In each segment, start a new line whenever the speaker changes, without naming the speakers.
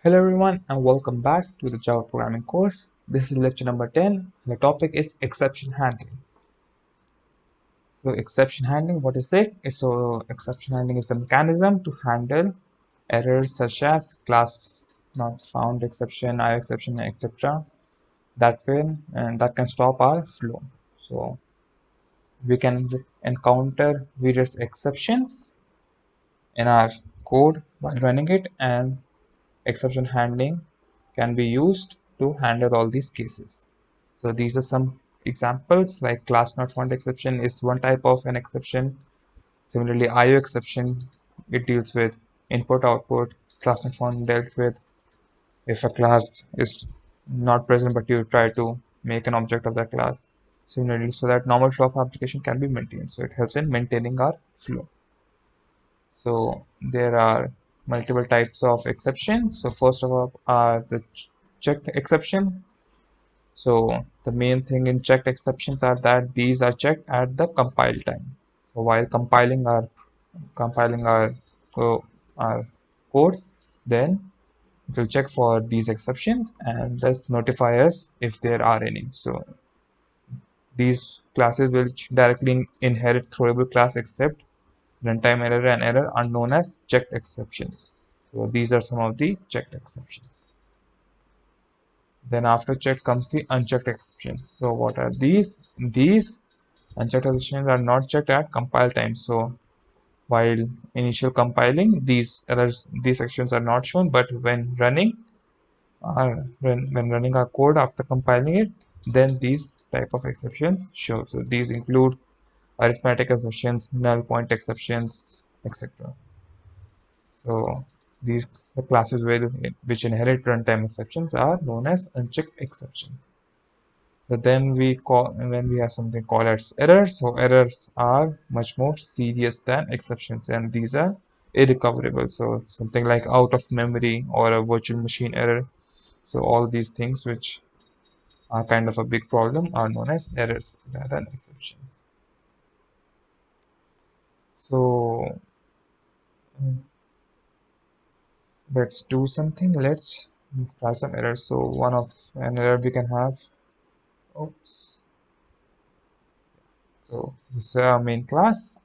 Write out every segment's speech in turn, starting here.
Hello everyone and welcome back to the Java programming course. This is lecture number 10. The topic is exception handling. So exception handling, what is it? Exception handling is the mechanism to handle errors such as class not found exception, I exception, etc. That way and that can stop our flow. So we can encounter various exceptions in our code while running it, and exception handling can be used to handle all these cases. So these are some examples, like class not found exception is one type of an exception. Similarly, IO exception, it deals with input output. Class not found dealt with if a class is not present but you try to make an object of that class. Similarly, so that normal flow of application can be maintained. So it helps in maintaining our flow. So there are multiple types of exceptions. So first of all are the checked exception. So the main thing in checked exceptions are that these are checked at the compile time. So while compiling co- our code, then it will check for these exceptions and thus notify us if there are any. So these classes will directly inherit throwable class except runtime error and error are known as checked exceptions. So these are some of the checked exceptions. Then after checked comes the unchecked exceptions. So what are these? These unchecked exceptions are not checked at compile time. So while initial compiling, these errors, these exceptions are not shown, but when running when running our code after compiling it, then these type of exceptions show. So these include arithmetic exceptions, null point exceptions, etc. So these the classes which inherit runtime exceptions are known as unchecked exceptions. So then when we have something called as errors. So errors are much more serious than exceptions, and these are irrecoverable. So something like out of memory or a virtual machine error. So all these things which are kind of a big problem are known as errors rather than exceptions. So let's do something. Let's try some errors. So one of an error we can have. Oops. So this is our main class,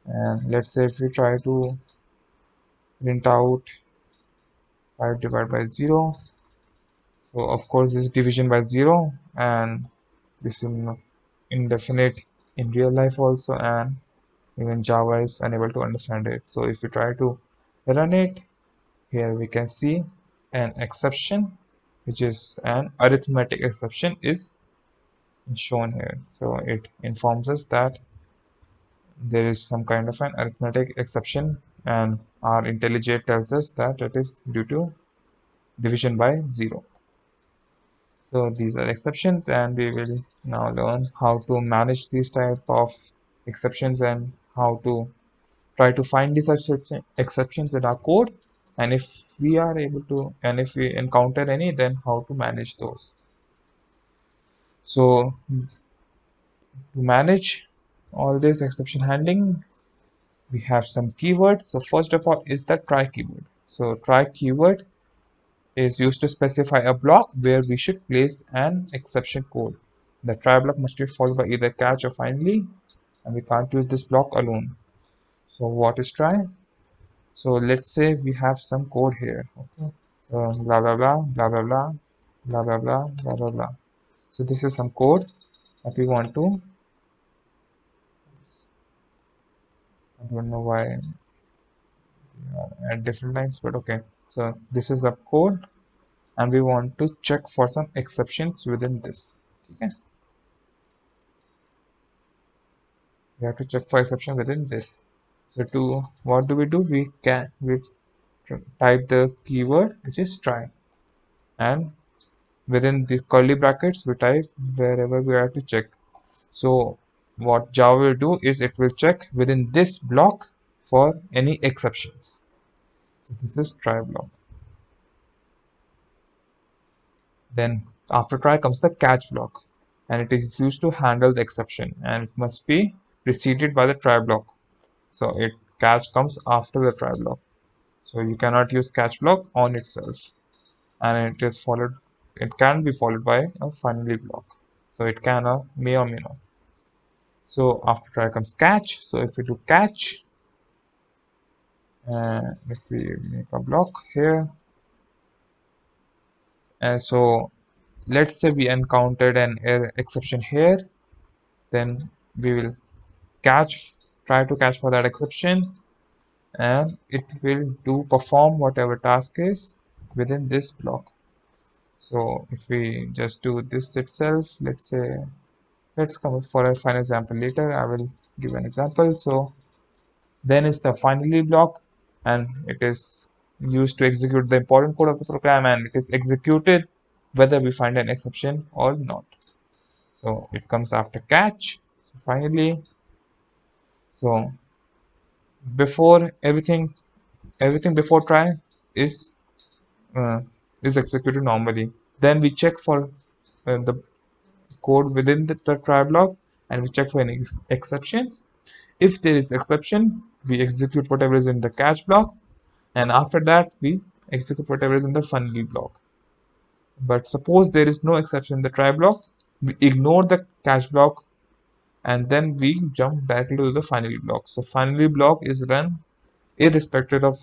and let's say if we try to print out 5 divided by 0. So of course this is division by 0, and this is indefinite in real life also, and even Java is unable to understand it. So if we try to run it, here we can see an exception, which is an arithmetic exception is shown here. So it informs us that there is some kind of an arithmetic exception, and our IntelliJ tells us that it is due to division by 0. So these are exceptions, and we will now learn how to manage these type of exceptions and how to try to find these exceptions in our code, and if we are able to, and if we encounter any, then how to manage those. So to manage all this exception handling, we have some keywords. So first of all is the try keyword. So try keyword is used to specify a block where we should place an exception code. The try block must be followed by either catch or finally, and we can't use this block alone. So what is try? So let's say we have some code here. Okay. So blah blah blah blah blah blah blah blah blah blah blah blah. So this is some code that we want to. I don't know why at different lines, but okay. So this is the code, and we want to check for some exceptions within this. Okay. We have to check for exception within this. So to what do? We type the keyword which is try, and within the curly brackets we type wherever we have to check. So what Java will do is it will check within this block for any exceptions. So this is try block. Then after try comes the catch block, and it is used to handle the exception, and it must be preceded by the try block. So catch comes after the try block. So you cannot use catch block on itself. and it can be followed by a finally block. So it can or may not. So after try comes catch. So if we do catch, if we make a block here, and so let's say we encountered an error exception here, then we will try to catch for that exception, and it will do perform whatever task is within this block. So if we just do this itself, let's say, let's come up for a final example later. I will give an example. So then is the finally block, and it is used to execute the important code of the program, and it is executed whether we find an exception or not. So it comes after catch. So finally, so before everything before try is uh, is executed normally. Then we check for the code within the try block, and we check for any exceptions. If there is exception, we execute whatever is in the catch block, and after that we execute whatever is in the finally block. But suppose there is no exception in the try block, we ignore the catch block, and then we jump directly to the finally block. So finally block is run irrespective of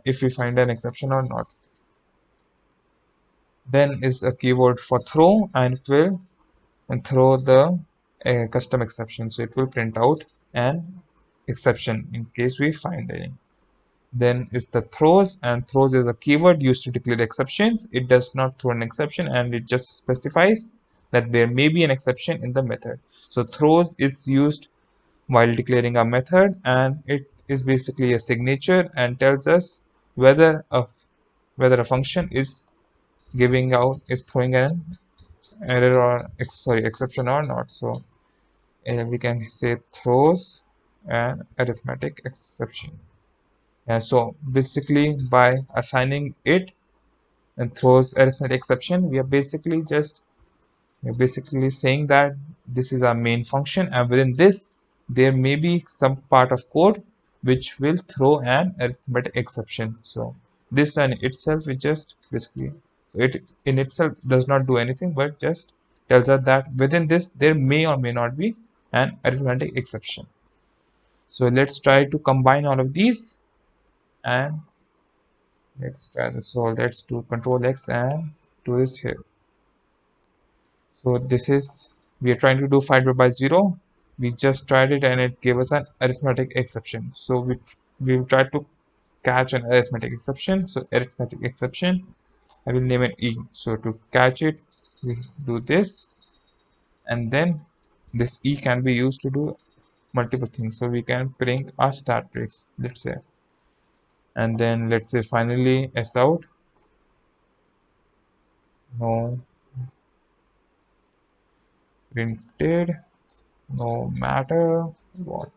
if we find an exception or not. Then is a keyword for throw, and it will throw the custom exception. So it will print out an exception in case we find any. Then is the throws, and throws is a keyword used to declare exceptions. It does not throw an exception, and it just specifies that there may be an exception in the method. So throws is used while declaring a method, and it is basically a signature and tells us whether a function is throwing an error or exception or not. So we can say throws an arithmetic exception. And so basically by assigning it and throws arithmetic exception, we're basically saying that this is our main function, and within this there may be some part of code which will throw an arithmetic exception. So this line itself is just basically, so it in itself does not do anything but just tells us that within this there may or may not be an arithmetic exception. So let's try to combine all of these, and let's try this. So let's do Control X and do this here. So this is, we are trying to do find by 0. We just tried it and it gave us an arithmetic exception. So we will try to catch an arithmetic exception. So arithmetic exception, I will name it E. So to catch it, we do this, and then this E can be used to do multiple things. So we can bring a start trace, let's say, and then let's say finally S out. No printed, no matter what.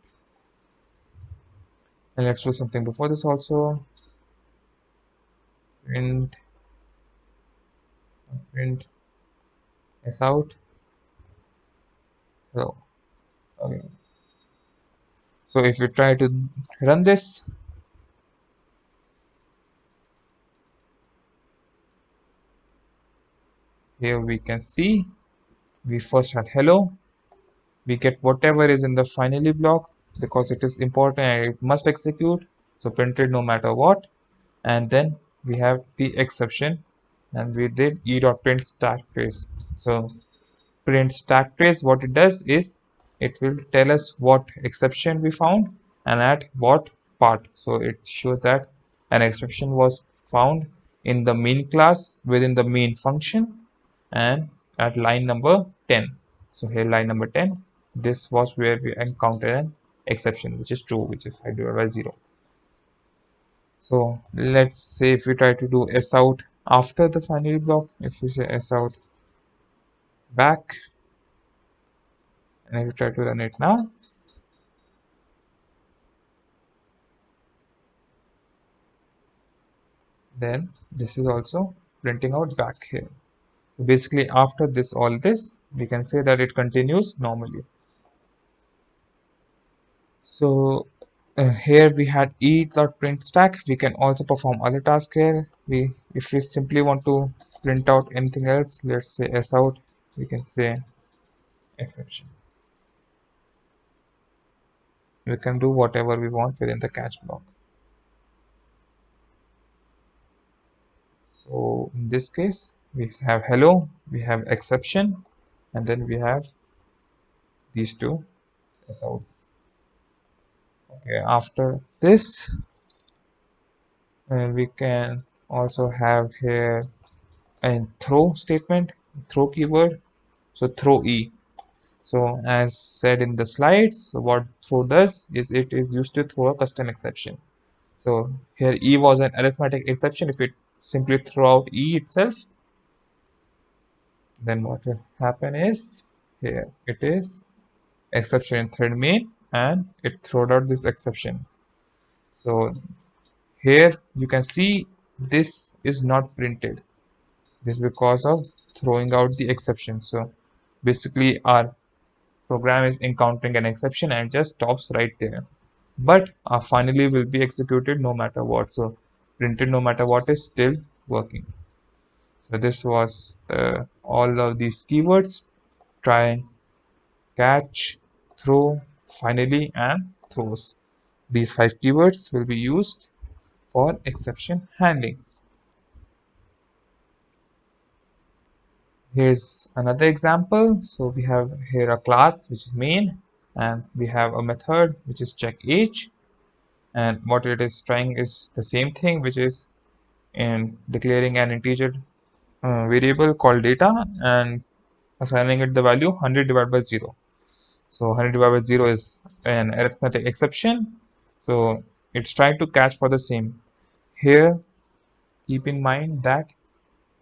And let's do something before this also. Print S out. So okay. So if we try to run this, here we can see we first had hello. We get whatever is in the finally block because it is important and it must execute. So printed no matter what, and then we have the exception, and we did e.print stack trace. So print stack trace, what it does is it will tell us what exception we found and at what part. So it shows that an exception was found in the main class within the main function and at line number 10. So here line number 10, this was where we encountered an exception which is true, which is hide by 0. So let's say if we try to do s out after the finally block, if we say s out back, and if we try to run it now, then this is also printing out back here. So basically after this all this, we can say that it continues normally. So here we had e.print stack. We can also perform other tasks here. If we simply want to print out anything else, let's say s out, we can say exception. We can do whatever we want within the catch block. So in this case, we have hello, we have exception, and then we have these two s outs. Okay, after this, we can also have here a throw statement, throw keyword. So throw e. So as said in the slides, so what throw does is it is used to throw a custom exception. So here e was an arithmetic exception. If it simply throw out e itself, then what will happen is here it is exception in thread main and it throwed out this exception. So here you can see this is not printed. This is because of throwing out the exception. So basically our program is encountering an exception and just stops right there. But finally will be executed no matter what. So printed no matter what is still working. So this was all of these keywords: try, catch, throw, finally, and throws. These 5 keywords will be used for exception handling. Here's another example. So we have here a class which is main, and we have a method which is check age, and what it is trying is the same thing, which is in declaring an integer variable called data and assigning it the value 100 divided by 0. So 100 divided by 0 is an arithmetic exception. So it's trying to catch for the same. Here, keep in mind that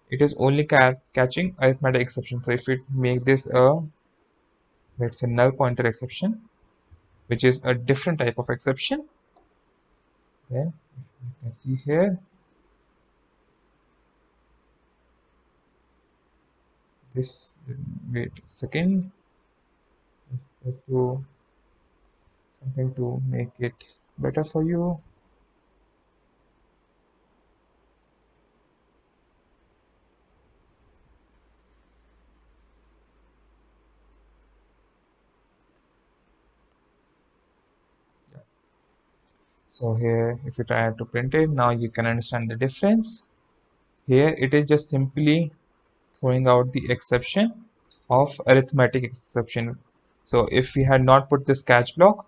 it is only catching arithmetic exception. So if it make this a, let's say, null pointer exception, which is a different type of exception, then you can see here this. Wait a second. Let's do something to make it better for you. So here, if you try to print it, now you can understand the difference. Here it is just simply throwing out the exception of arithmetic exception. So if we had not put this catch block,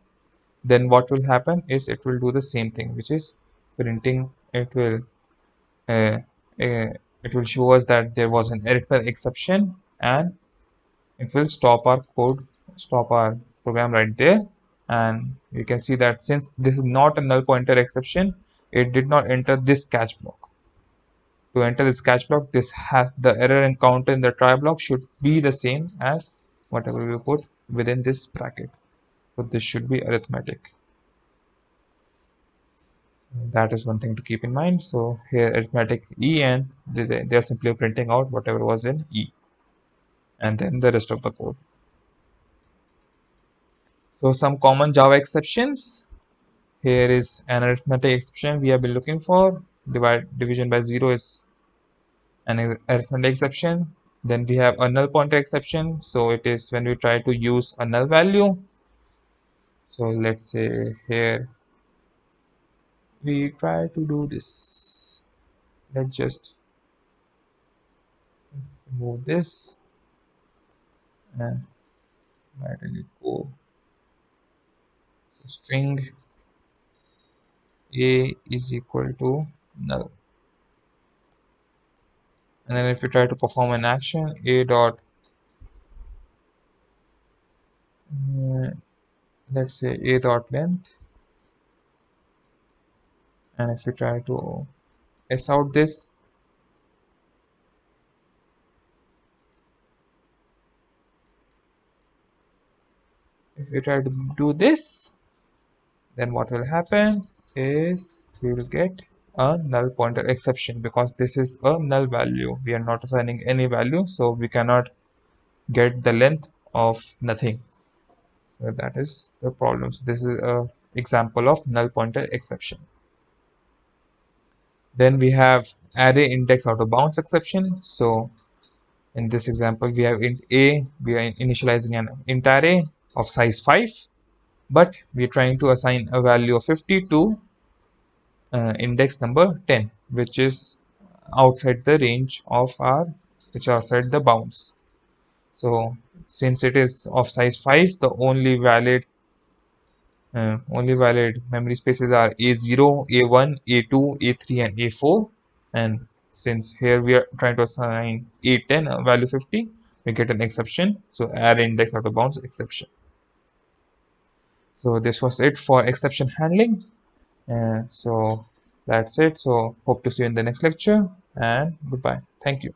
then what will happen is it will do the same thing, which is printing. Uh, it will show us that there was an arithmetic exception, and it will stop our code, stop our program right there. And you can see that since this is not a null pointer exception, it did not enter this catch block. To enter this catch block, this has the error encounter in the try block should be the same as whatever we put within this bracket. So this should be arithmetic. That is one thing to keep in mind. So here arithmetic e, and they are simply printing out whatever was in e, and then the rest of the code. So some common Java exceptions. Here is an arithmetic exception we have been looking for. Division by 0 is an arithmetic exception. Then we have a null pointer exception. So it is when we try to use a null value. So let's say here we try to do this. Let's just remove this and let it go. So string a is equal to null. And then if we try to perform an action, a dot, let's say a dot length, and if we try to s out this, if we try to do this, then what will happen is we will get a null pointer exception, because this is a null value. We are not assigning any value, so we cannot get the length of nothing. So that is the problem. So this is a example of null pointer exception. Then we have array index out of bounds exception. So in this example, we have int a, we are initializing an int array of size 5, but we are trying to assign a value of 50 to index number 10, which is outside the range of our, which are outside the bounds. So since it is of size 5, the only valid memory spaces are A0, A1, A2, A3, and A4. And since here we are trying to assign A10 a value 50, we get an exception. So array index out of bounds exception. So this was it for exception handling. So that's it. So hope to see you in the next lecture, and goodbye. Thank you.